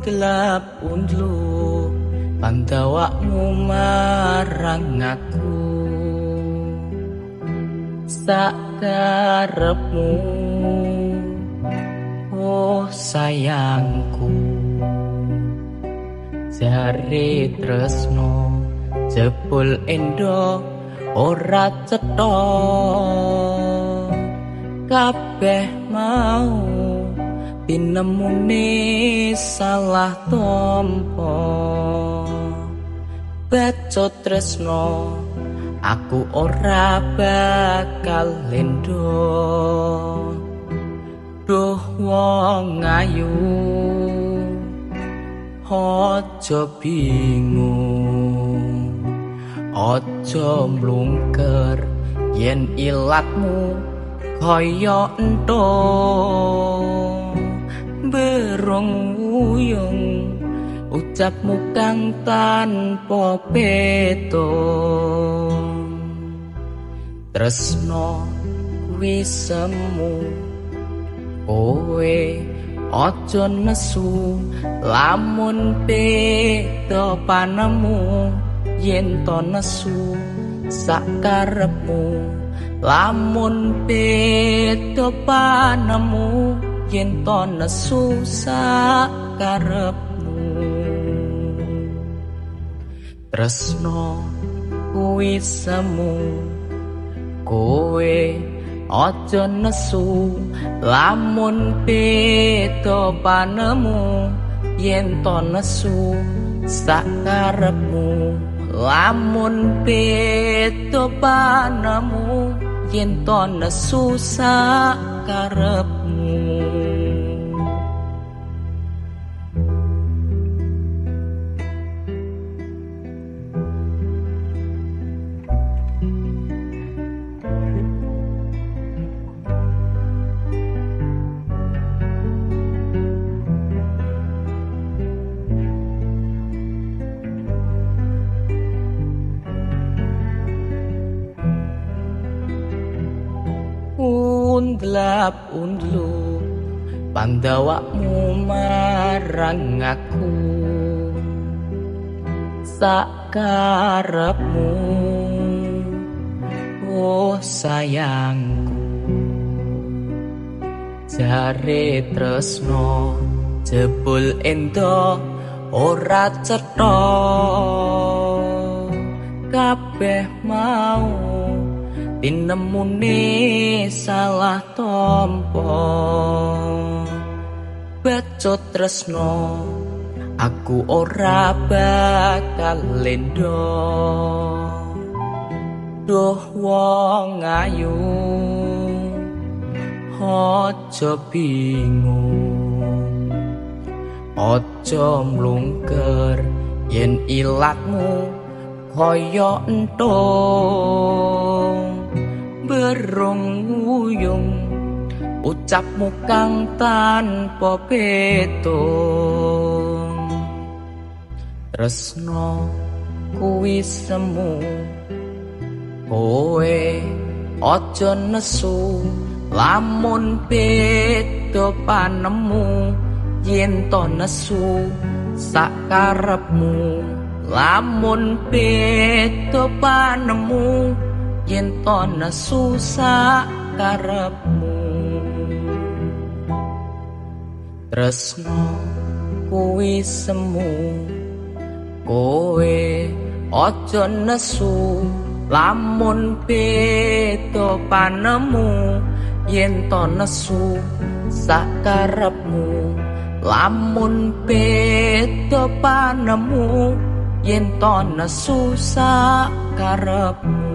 Undelap undlu pandawakmu marang aku sakarepmu oh sayangku jare tresno jebul endo ora cetha kabeh mau tinemune salah tompo bacot tresno aku ora bakal lendo duh wong ayu aja bingung aja mlungker yen ilatmu kaya enthong berong uyung ucapmu kang tanpa petong tresno kuwi semu kowe aja nesu lamun beda panemu yen to nesu sakarepmu lamun beda panemu yen to nesu sakarepmu tresno kuwi semu kowe aja nesu lamun beda panemu yen to nesu sakarepmu lamun beda panemu yen to nesu sakarepmu Undelap undlu pandawakmu marang aku sakarepmu oh sayangku jare tresno jebul endo ora cetha kabeh mau tinemune salah tompo bacot tresno aku ora bakal lendo duh wong ayu aja bingung aja mlungker yen ilatmu kaya enthong berong uyung ucapmu kang tanpa petong tresno kuwi semu kowe aja nesu lamun beda panemu yen to nesu sakarepmu lamun beda panemu yen to nesu sakarepmu tresno kuwi semu kowe aja nesu lamun beda panemu yen to nesu sakarepmu lamun beda panemu yen to nesu sakarepmu